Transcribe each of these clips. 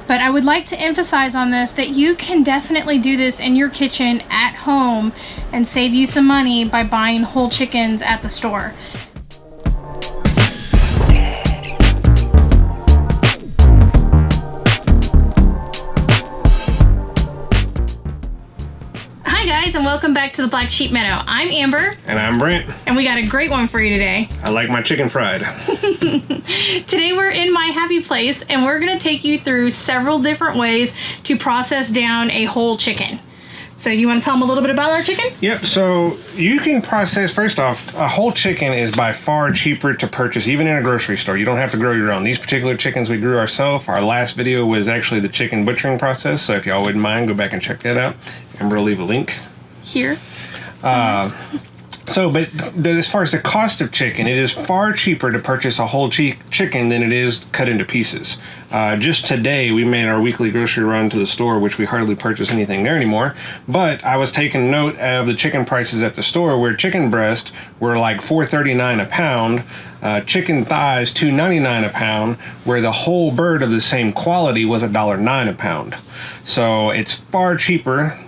But I would like to emphasize on this that you can definitely do this in your kitchen at home and save you some money by buying whole chickens at the store. Hi guys, and welcome back to the Black Sheep Meadow. I'm Amber. And I'm Brent. And we got a great one for you today. I like my chicken fried. Today we're in my happy place and we're going to take you through several different ways to process down a whole chicken. So you want to tell them a little bit about our chicken? Yep, so you can process, first off, a whole chicken is by far cheaper to purchase, even in a grocery store. You don't have to grow your own. These particular chickens we grew ourselves. Our last video was actually the chicken butchering process, so if y'all wouldn't mind, go back and check that out. Amber will leave a link. Here. But as far as the cost of chicken, it is far cheaper to purchase a whole chicken than it is cut into pieces. Just today, we made our weekly grocery run to the store, which we hardly purchase anything there anymore. But I was taking note of the chicken prices at the store, where chicken breast were like $4.39 a pound, chicken thighs $2.99 a pound, where the whole bird of the same quality was $1.09 a pound. So it's far cheaper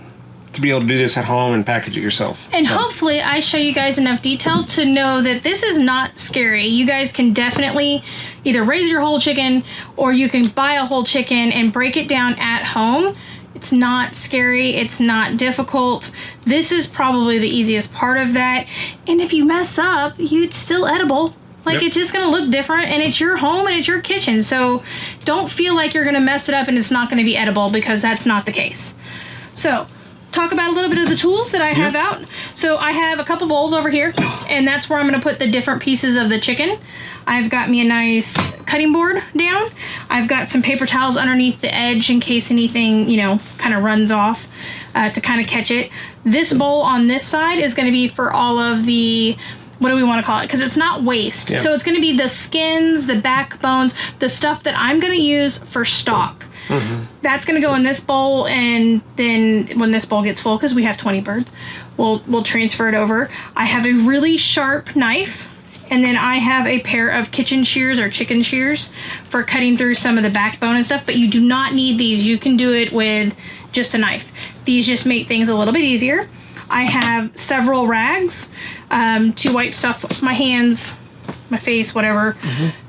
to be able to do this at home and package it yourself. And hopefully I show you guys enough detail to know that this is not scary. You guys can definitely either raise your whole chicken or you can buy a whole chicken and break it down at home. It's not scary. It's not difficult. This is probably the easiest part of that. And if you mess up, it's still edible. Like, It's just going to look different, and it's your home and it's your kitchen. So don't feel like you're going to mess it up and it's not going to be edible, because that's not the case. So talk about a little bit of the tools that I have out. So I have a couple bowls over here, and that's where I'm going to put the different pieces of the chicken. I've got me a nice cutting board down. I've got some paper towels underneath the edge in case anything, kind of runs off to kind of catch it. This bowl on this side is going to be for all of the, what do we want to call it? Because it's not waste. Yeah. So it's going to be the skins, the backbones, the stuff that I'm going to use for stock. Mm-hmm. That's going to go in this bowl, and then when this bowl gets full, because we have 20 birds, we'll transfer it over. I have a really sharp knife, and then I have a pair of kitchen shears or chicken shears for cutting through some of the backbone and stuff, but you do not need these. You can do it with just a knife. These just make things a little bit easier. I have several rags to wipe stuff off my hands, my face, whatever,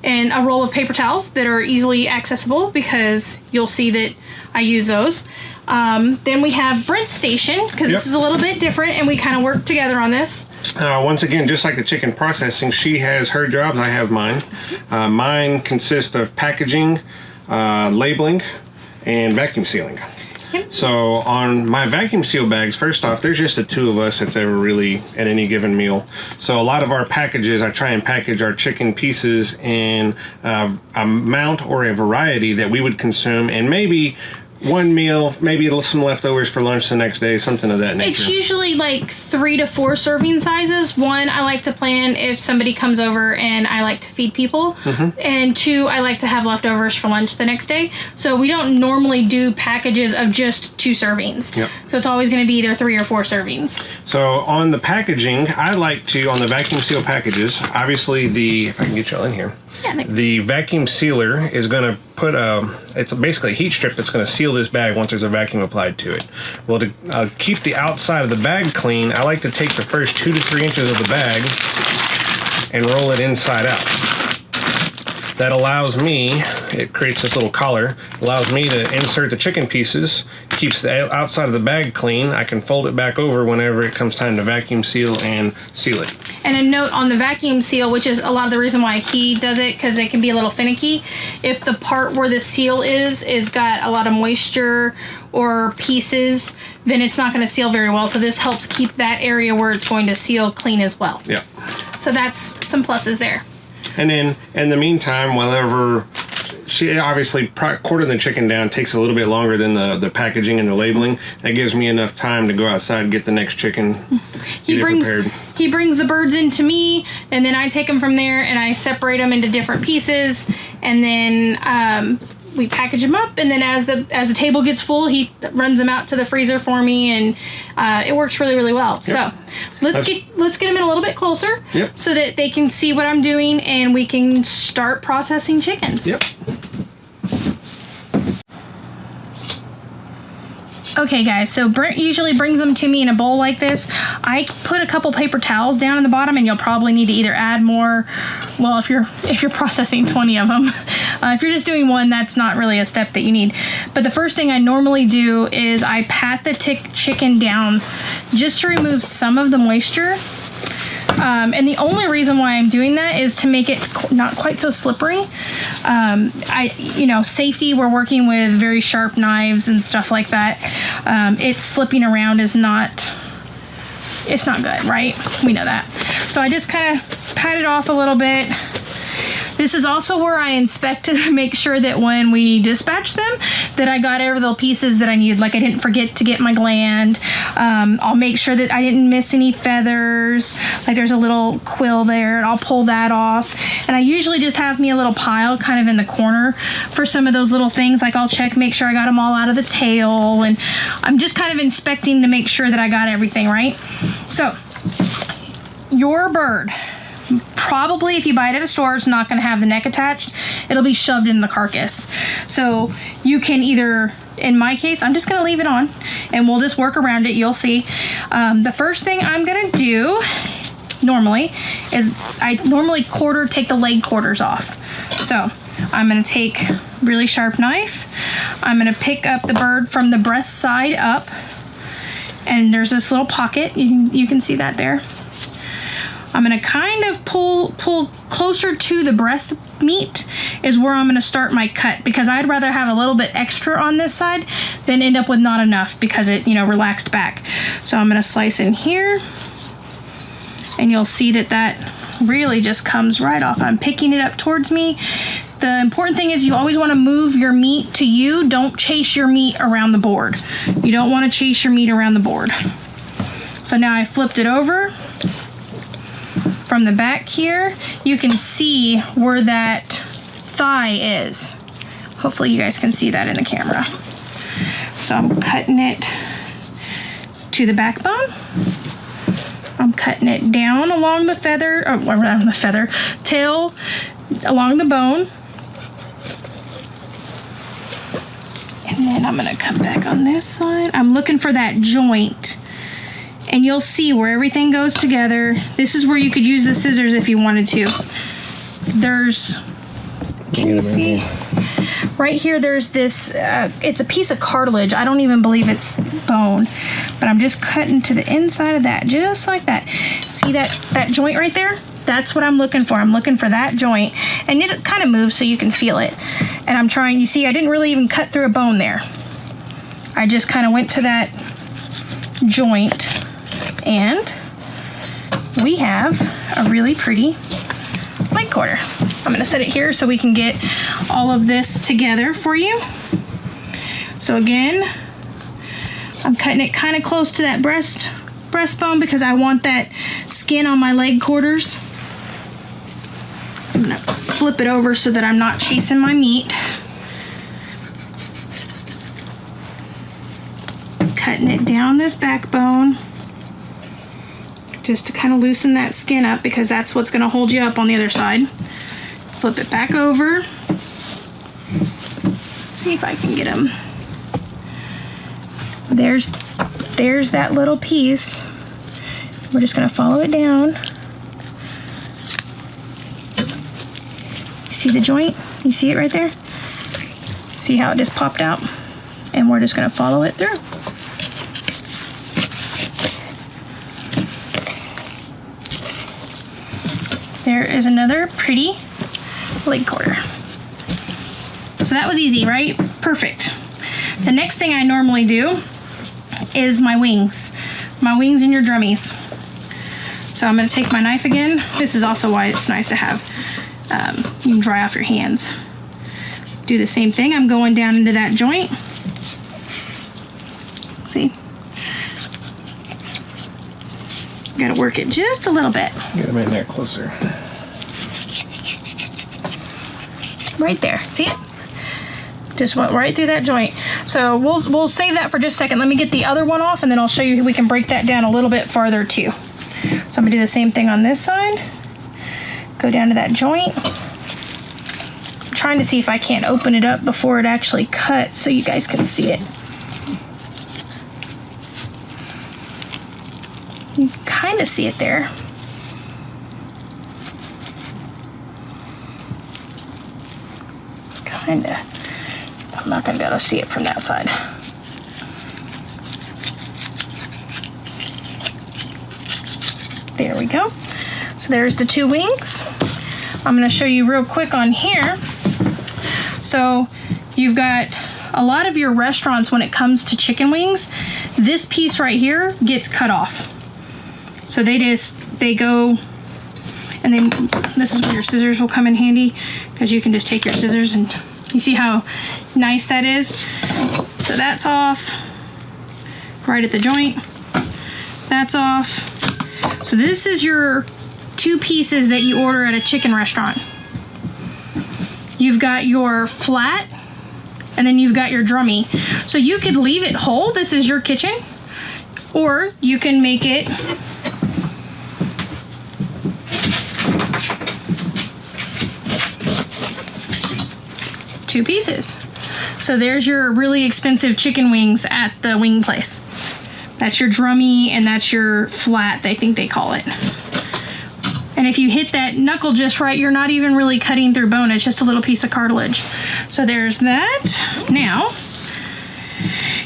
and a roll of paper towels that are easily accessible, because you'll see that I use those. Then we have Brent's station, because this is a little bit different, and we kind of work together on this. Once again, just like the chicken processing, she has her jobs, I have mine. Mine consist of packaging, labeling, and vacuum sealing. So on my vacuum seal bags, first off, there's just the two of us that's ever really at any given meal. So a lot of our packages, I try and package our chicken pieces in a amount or a variety that we would consume, and maybe one meal, maybe some leftovers for lunch the next day, something of that nature. It's usually like 3 to 4 serving sizes. 1, I like to plan if somebody comes over and I like to feed people. And 2, I like to have leftovers for lunch the next day. So we don't normally do packages of just 2 servings. So it's always going to be either 3 or 4 servings. So on the packaging, I like to, on the vacuum seal packages, obviously if I can get y'all in here, the vacuum sealer is going to put it's basically a heat strip that's going to seal this bag once there's a vacuum applied to it. Well, to keep the outside of the bag clean, I like to take the first 2 to 3 inches of the bag and roll it inside out. That allows me, it creates this little collar, allows me to insert the chicken pieces, keeps the outside of the bag clean. I can fold it back over whenever it comes time to vacuum seal and seal it. And a note on the vacuum seal, which is a lot of the reason why he does it, because they can be a little finicky. If the part where the seal is got a lot of moisture or pieces, then it's not going to seal very well. So this helps keep that area where it's going to seal clean as well. Yeah. So that's some pluses there. And then, in the meantime, whenever she obviously quartering the chicken down takes a little bit longer than the packaging and the labeling. That gives me enough time to go outside and get the next chicken. He brings the birds into me, and then I take them from there and I separate them into different pieces, and then we package them up, and then as the table gets full, he runs them out to the freezer for me, and it works really, really well. Yep. So let's get them in a little bit closer, yep, so that they can see what I'm doing, and we can start processing chickens. Yep. Okay guys, so Brent usually brings them to me in a bowl like this. I put a couple paper towels down in the bottom, and you'll probably need to either add more, well, if you're processing 20 of them. If you're just doing one, that's not really a step that you need. But the first thing I normally do is I pat the chicken down just to remove some of the moisture. And the only reason why I'm doing that is to make it not quite so slippery. Safety, we're working with very sharp knives and stuff like that. It's slipping around is not, it's not good, right? We know that. So I just kind of pat it off a little bit. This is also where I inspect to make sure that when we dispatch them, that I got every little pieces that I needed. Like I didn't forget to get my gland. I'll make sure that I didn't miss any feathers. Like there's a little quill there, and I'll pull that off. And I usually just have me a little pile kind of in the corner for some of those little things. Like I'll check, make sure I got them all out of the tail. And I'm just kind of inspecting to make sure that I got everything right. So your bird, probably if you buy it at a store, it's not going to have the neck attached. It'll be shoved in the carcass. So you can either, in my case, I'm just going to leave it on and we'll just work around it. You'll see. The first thing I'm going to do normally is I normally take the leg quarters off. So I'm going to take a really sharp knife. I'm going to pick up the bird from the breast side up, and there's this little pocket. You can see that there. I'm going to kind of pull closer to the breast meat is where I'm going to start my cut, because I'd rather have a little bit extra on this side than end up with not enough because it, relaxed back. So I'm going to slice in here, and you'll see that really just comes right off. I'm picking it up towards me. The important thing is you always want to move your meat to you. Don't chase your meat around the board. You don't want to chase your meat around the board. So now I flipped it over. From the back here, you can see where that thigh is. Hopefully you guys can see that in the camera. So I'm cutting it to the backbone. I'm cutting it down along the feather, or around the feather, tail along the bone. And then I'm gonna come back on this side. I'm looking for that joint. And you'll see where everything goes together. This is where you could use the scissors if you wanted to. Can you see? Right here, there's this, it's a piece of cartilage. I don't even believe it's bone. But I'm just cutting to the inside of that, just like that. See that joint right there? That's what I'm looking for. I'm looking for that joint. And it kind of moves so you can feel it. And I'm trying, you see, I didn't really even cut through a bone there. I just kind of went to that joint. And we have a really pretty leg quarter. I'm going to set it here so we can get all of this together for you. So again, I'm cutting it kind of close to that breastbone because I want that skin on my leg quarters. I'm going to flip it over so that I'm not chasing my meat. Cutting it down this backbone, just to kind of loosen that skin up, because that's what's going to hold you up on the other side. Flip it back over. Let's see if I can get them. There's that little piece. We're just going to follow it down. You see the joint? You see it right there? See how it just popped out? And we're just going to follow it through. There is another pretty leg quarter. So that was easy, right? Perfect. The next thing I normally do is my wings. My wings and your drummies. So I'm going to take my knife again. This is also why it's nice to have, you can dry off your hands. Do the same thing. I'm going down into that joint. See? Got to work it just a little bit. Get them in there closer. Right there. See it? Just went right through that joint. So we'll save that for just a second. Let me get the other one off, and then I'll show you we can break that down a little bit farther too. So I'm gonna do the same thing on this side. Go down to that joint. I'm trying to see if I can't open it up before it actually cuts so you guys can see it. You can kind of see it there. Kind of. I'm not going to be able to see it from that side. There we go. So there's the 2 wings. I'm going to show you real quick on here. So you've got a lot of your restaurants, when it comes to chicken wings, this piece right here gets cut off. So they go, and then this is where your scissors will come in handy, because you can just take your scissors and you see how nice that is. So that's off right at the joint. That's off. So this is your 2 pieces that you order at a chicken restaurant. You've got your flat, and then you've got your drummy. So you could leave it whole. This is your kitchen. Or you can make it two pieces. So there's your really expensive chicken wings at the wing place. That's your drummy, and that's your flat, I think they call it. And if you hit that knuckle just right, you're not even really cutting through bone. It's just a little piece of cartilage. So there's that. Now,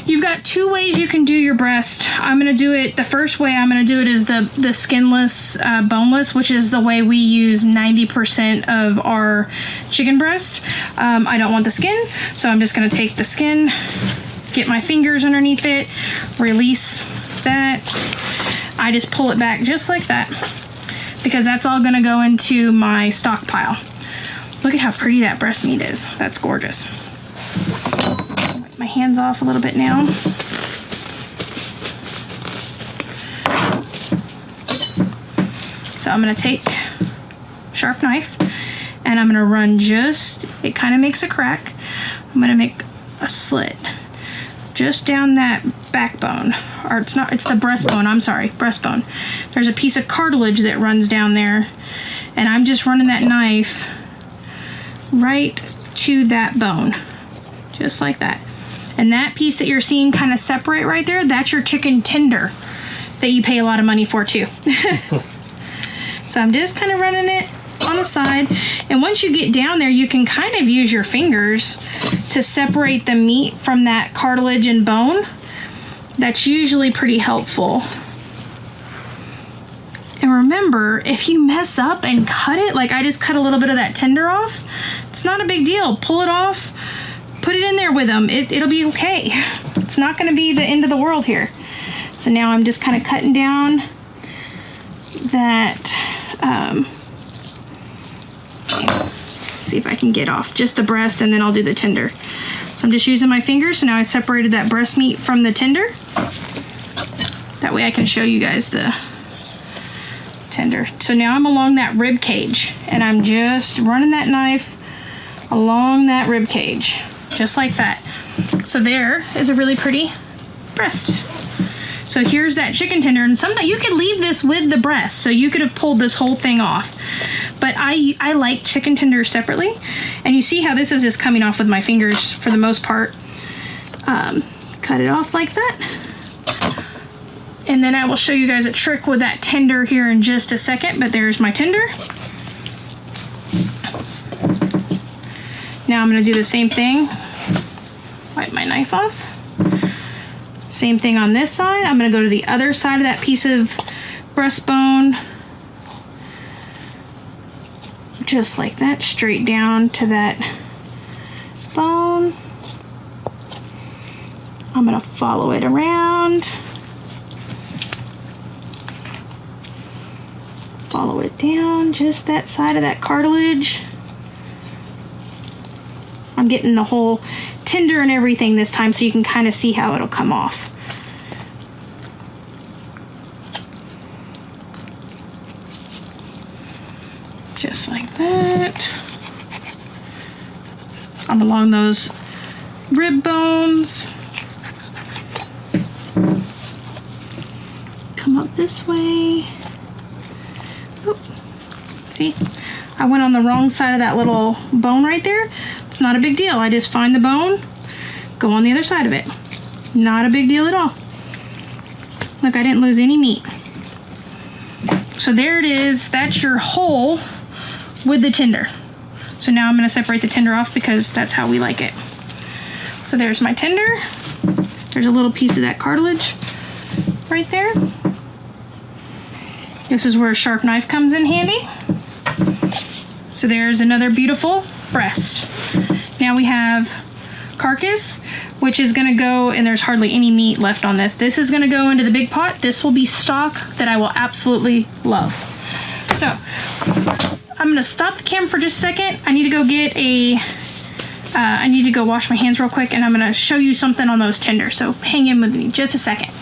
you've got 2 ways you can do your breast. I'm going to do it, the first way I'm going to do it is the skinless, boneless, which is the way we use 90% of our chicken breast. I don't want the skin, so I'm just going to take the skin, get my fingers underneath it, release that. I just pull it back just like that, because that's all going to go into my stockpile. Look at how pretty that breast meat is. That's gorgeous. Wipe my hands off a little bit now. So I'm going to take a sharp knife, and I'm going to run just, it kind of makes a crack. I'm going to make a slit just down that backbone, or it's not, it's the breastbone, I'm sorry, breastbone. There's a piece of cartilage that runs down there, and I'm just running that knife right to that bone, just like that. And that piece that you're seeing kind of separate right there, that's your chicken tender that you pay a lot of money for too. So I'm just kind of running it on the side, and once you get down there, you can kind of use your fingers to separate the meat from that cartilage and bone. That's usually pretty helpful. And remember, if you mess up and cut it, like I just cut a little bit of that tender off, it's not a big deal. Pull it off, put it in there with them. It'll be okay. It's not going to be the end of the world here. So now I'm just kind of cutting down that, see if I can get off just the breast, and then I'll do the tender. So I'm just using my fingers. So now I separated that breast meat from the tender. That way I can show you guys the tender. So now I'm along that rib cage, and I'm just running that knife along that rib cage, just like that. So there is a really pretty breast. So here's that chicken tender, and sometimes you could leave this with the breast, so you could have pulled this whole thing off. But I like chicken tenders separately, and you see how this is just coming off with my fingers for the most part. Cut it off like that. And then I will show you guys a trick with that tender here in just a second, but there's my tender. Now I'm going to do the same thing. Wipe my knife off. Same thing on this side. I'm going to go to the other side of that piece of breastbone. Just like that, straight down to that bone. I'm going to follow it around. Follow it down, just that side of that cartilage. I'm getting the whole tender and everything this time, so you can kind of see how it'll come off. Just like that. I'm along those rib bones. Come up this way. Oop. See? I went on the wrong side of that little bone right there. It's not a big deal. I just find the bone, go on the other side of it. Not a big deal at all. Look, I didn't lose any meat. So there it is. That's your whole with the tender. So now I'm going to separate the tender off because that's how we like it. So there's my tender. There's a little piece of that cartilage right there. This is where a sharp knife comes in handy. So there's another beautiful breast. Now we have carcass, which is going to go, and there's hardly any meat left on this. This is going to go into the big pot. This will be stock that I will absolutely love. So I'm going to stop the camera for just a second. I need to go get I need to go wash my hands real quick, and I'm going to show you something on those tenders. So hang in with me just a second.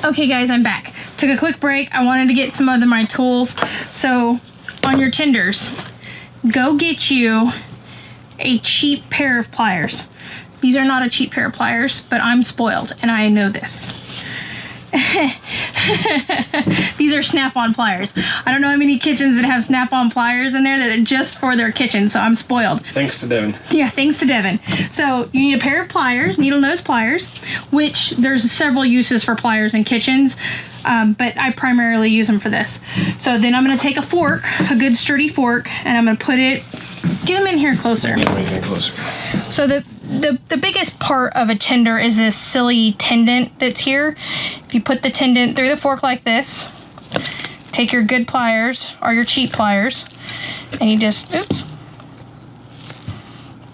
Okay guys, I'm back. Took a quick break. I wanted to get some of my tools. So on your tenders, go get you a cheap pair of pliers. These are not a cheap pair of pliers, but I'm spoiled and I know this. These are snap-on pliers. I don't know how many kitchens that have snap-on pliers in there that are just for their kitchen, so I'm spoiled. Thanks to Devin. Yeah, thanks to Devin. So you need a pair of pliers, needle nose pliers, which there's several uses for pliers in kitchens, but I primarily use them for this. So then I'm going to take a fork, a good sturdy fork, and I'm going to put it, get them in here closer. Get them in here closer. So the biggest part of a tender is this silly tendon that's here. If you put the tendon through the fork like this, take your good pliers or your cheap pliers, and you just, oops,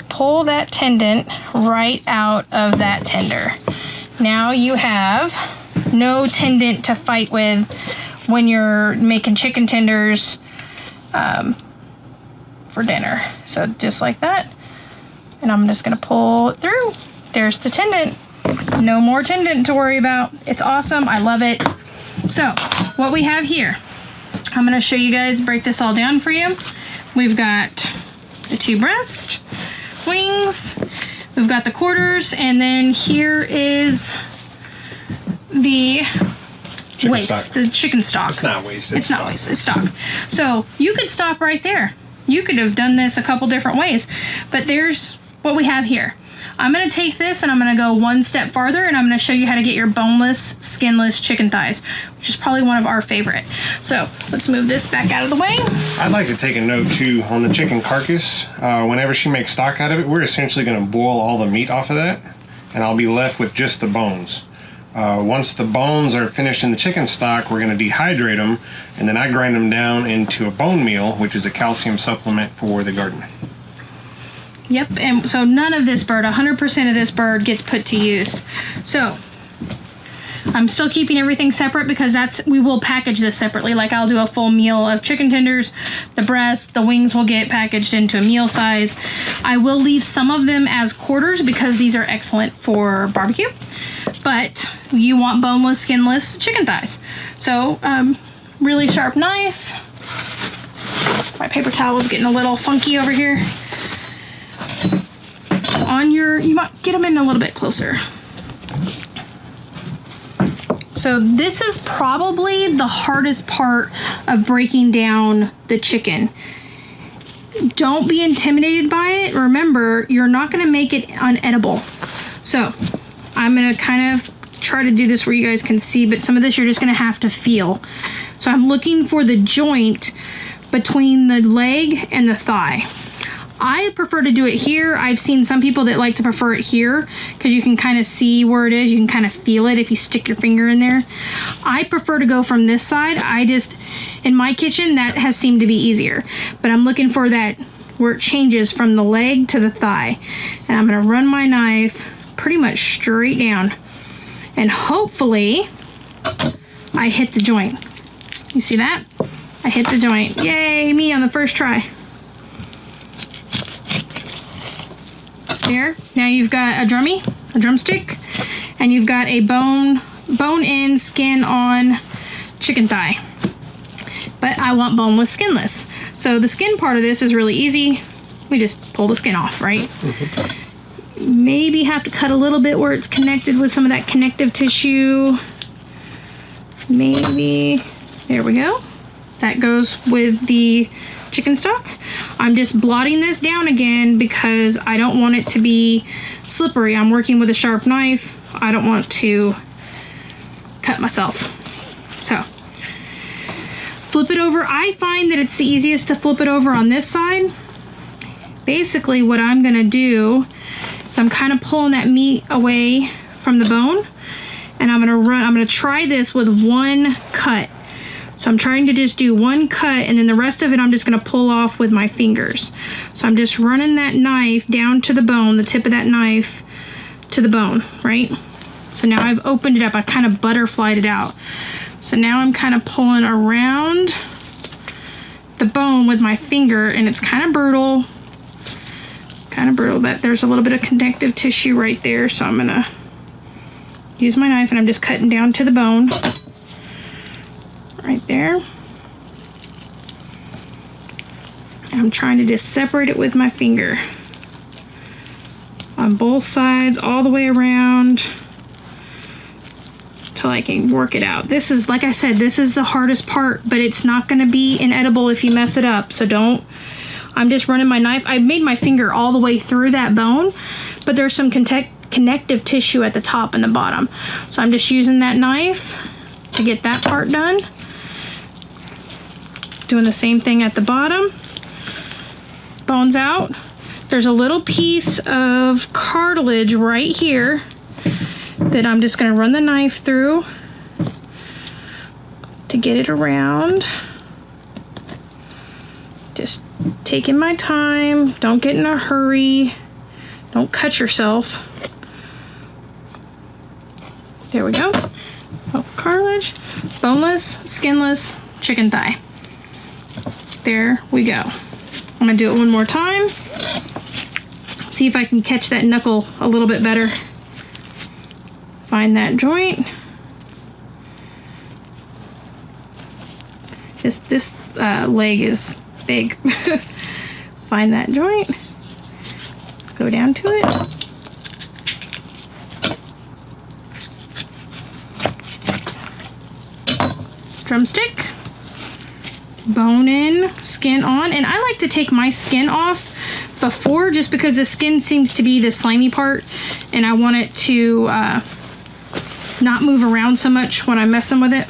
pull that tendon right out of that tender. Now you have no tendon to fight with when you're making chicken tenders for dinner. So just like that. And I'm just going to pull it through. There's the tendon. No more tendon to worry about. It's awesome. I love it. So what we have here, I'm going to show you guys, break this all down for you. We've got the two breast wings. We've got the quarters. And then here is the Chicken waist, stock. the chicken stock. It's not waist. It's not waist. It's stock. So you could stop right there. You could have done this a couple different ways, but there's what we have here. I'm going to take this and I'm going to go one step farther, and I'm going to show you how to get your boneless, skinless chicken thighs, which is probably one of our favorite. So let's move this back out of the way. I'd like to take a note too on the chicken carcass. Whenever she makes stock out of it, we're essentially going to boil all the meat off of that, and I'll be left with just the bones. Once the bones are finished in the chicken stock, we're going to dehydrate them, and then I grind them down into a bone meal, which is a calcium supplement for the garden. Yep, and so none of this bird, 100% of this bird gets put to use. So I'm still keeping everything separate because we will package this separately. Like I'll do a full meal of chicken tenders, the breast, the wings will get packaged into a meal size. I will leave some of them as quarters because these are excellent for barbecue. But you want boneless, skinless chicken thighs. So really sharp knife. My paper towel is getting a little funky over here. You might get them in a little bit closer. So this is probably the hardest part of breaking down the chicken. Don't be intimidated by it. Remember, you're not going to make it unedible. So I'm going to kind of try to do this where you guys can see, but some of this you're just going to have to feel. So I'm looking for the joint between the leg and the thigh. I prefer to do it here. I've seen some people that like to prefer it here because you can kind of see where it is. You can kind of feel it if you stick your finger in there. I prefer to go from this side. In my kitchen, that has seemed to be easier. But I'm looking for that where it changes from the leg to the thigh. And I'm going to run my knife pretty much straight down. And hopefully, I hit the joint. You see that? I hit the joint. Yay, me on the first try. There. Now you've got a drumstick, and you've got a bone-in, skin-on chicken thigh. But I want boneless, skinless. So the skin part of this is really easy. We just pull the skin off, right? Mm-hmm. Maybe have to cut a little bit where it's connected with some of that connective tissue. Maybe. There we go. That goes with the chicken stock. I'm just blotting this down again because I don't want it to be slippery. I'm working with a sharp knife. I don't want to cut myself. So flip it over. I find that it's the easiest to flip it over on this side. Basically what I'm gonna do is I'm kind of pulling that meat away from the bone, and I'm gonna try this with one cut. So I'm trying to just do one cut, and then the rest of it I'm just gonna pull off with my fingers. So I'm just running that knife down to the bone, the tip of that knife to the bone, right? So now I've opened it up, I kind of butterflied it out. So now I'm kind of pulling around the bone with my finger, and it's kind of brutal, but there's a little bit of connective tissue right there. So I'm gonna use my knife, and I'm just cutting down to the bone right there. And I'm trying to just separate it with my finger on both sides, all the way around, till I can work it out. This is, like I said, this is the hardest part, but it's not gonna be inedible if you mess it up, so don't. I'm just running my knife. I made my finger all the way through that bone, but there's some connective tissue at the top and the bottom. So I'm just using that knife to get that part done. Doing the same thing at the bottom. Bone's out. There's a little piece of cartilage right here that I'm just gonna run the knife through to get it around. Just taking my time, don't get in a hurry, don't cut yourself. There we go. Oh, cartilage, boneless, skinless chicken thigh. There we go. I'm gonna do it one more time. See if I can catch that knuckle a little bit better. Find that joint. This leg is big. Find that joint. Go down to it. Drumstick. Bone in, skin on, and I like to take my skin off before, just because the skin seems to be the slimy part, and I want it to not move around so much when I'm messing with it.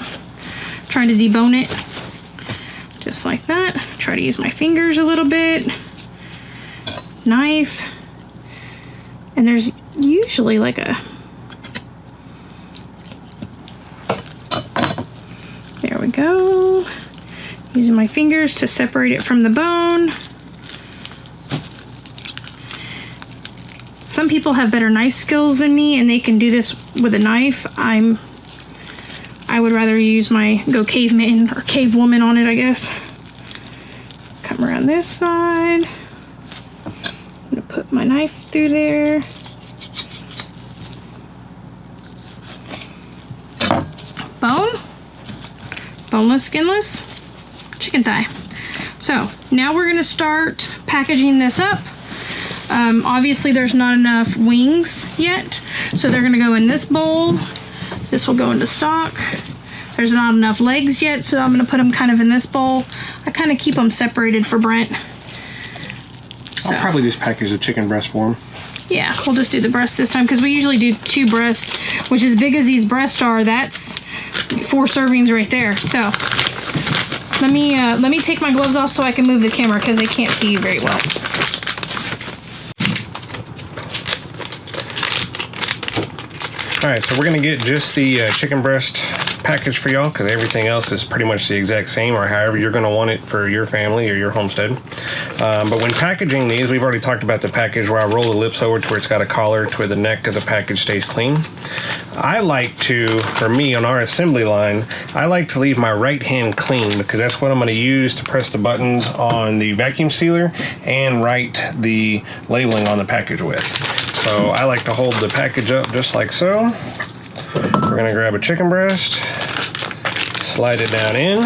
Trying to debone it, just like that. Try to use my fingers a little bit, knife, and there's usually like a, there we go. Using my fingers to separate it from the bone. Some people have better knife skills than me, and they can do this with a knife. I would rather use my go caveman or cave woman on it, I guess. Come around this side. I'm gonna put my knife through there. Bone, boneless, skinless chicken thigh. So now we're gonna start packaging this up. Obviously there's not enough wings yet, so they're gonna go in this bowl. This will go into stock. There's not enough legs yet, so I'm gonna put them kind of in this bowl. I kind of keep them separated for Brent. So, I'll probably just package the chicken breast for him. Yeah, we'll just do the breast this time, because we usually do 2 breasts, which, as big as these breasts are, that's 4 servings right there. So let me take my gloves off so I can move the camera, because they can't see you very well. All right, so we're gonna get just the chicken breast package for y'all, because everything else is pretty much the exact same, or however you're gonna want it for your family or your homestead. But when packaging these, we've already talked about the package where I roll the lips over to where it's got a collar to where the neck of the package stays clean. I like to, for me on our assembly line, I like to leave my right hand clean, because that's what I'm gonna use to press the buttons on the vacuum sealer and write the labeling on the package with. So I like to hold the package up just like so. We're gonna grab a chicken breast, slide it down in,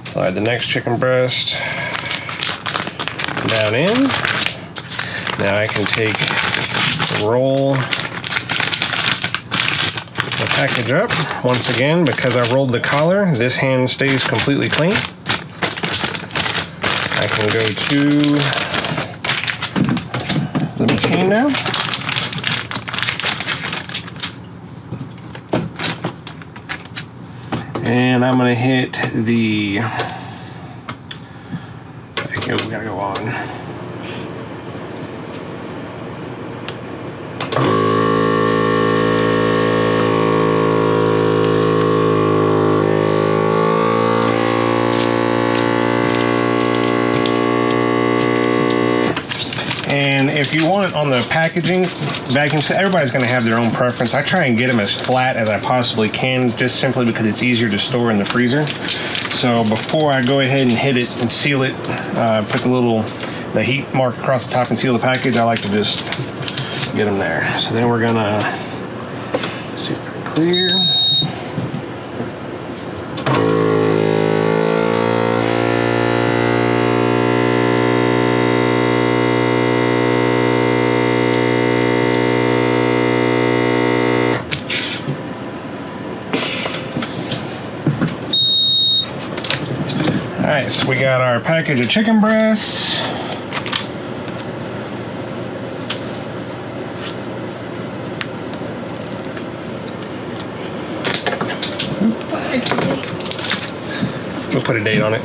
slide the next chicken breast down in. Now I can roll the package up. Once again, because I rolled the collar, this hand stays completely clean. I can go to the machine now. And I'm gonna hit the, we gotta go on. And if you want it on the packaging, vacuum, everybody's going to have their own preference. I try and get them as flat as I possibly can, just simply because it's easier to store in the freezer. So before I go ahead and hit it and seal it, put the heat mark across the top and seal the package, I like to just get them there. So then we're going to see if they're clear. Alright, so we got our package of chicken breasts. We'll put a date on it.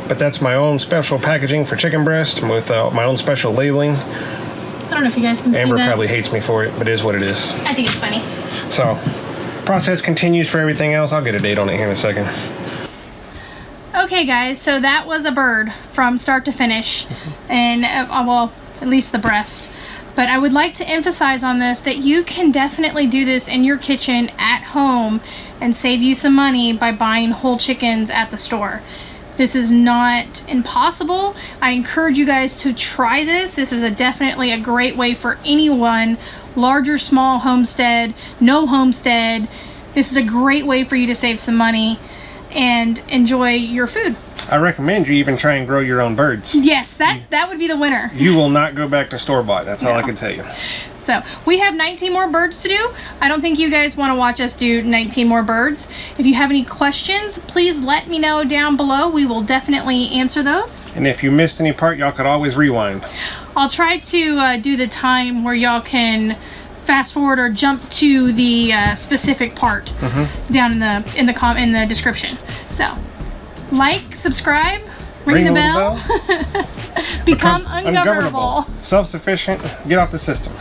But that's my own special packaging for chicken breast with my own special labeling. I don't know if you guys can see that. Amber probably hates me for it, but it is what it is. I think it's funny. So, process continues for everything else. I'll get a date on it here in a second. Okay guys, so that was a bird from start to finish, and well, at least the breast. But I would like to emphasize on this that you can definitely do this in your kitchen at home and save you some money by buying whole chickens at the store. This is not impossible. I encourage you guys to try this. This is definitely a great way for anyone, large or small homestead, no homestead. This is a great way for you to save some money and enjoy your food. I recommend you even try and grow your own birds. Yes, that would be the winner. You will not go back to store-bought. That's all I can tell you. So we have 19 more birds to do. I don't think you guys want to watch us do 19 more birds. If you have any questions, please let me know down below. We will definitely answer those. And if you missed any part, y'all could always rewind. I'll try to do the time where y'all can fast forward or jump to the specific part down in the description. So, like, subscribe, ring the bell. Become ungovernable. Self-sufficient. Get off the system.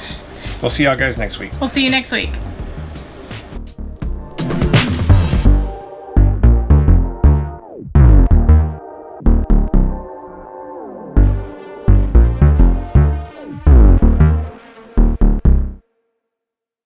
We'll see y'all guys next week. We'll see you next week.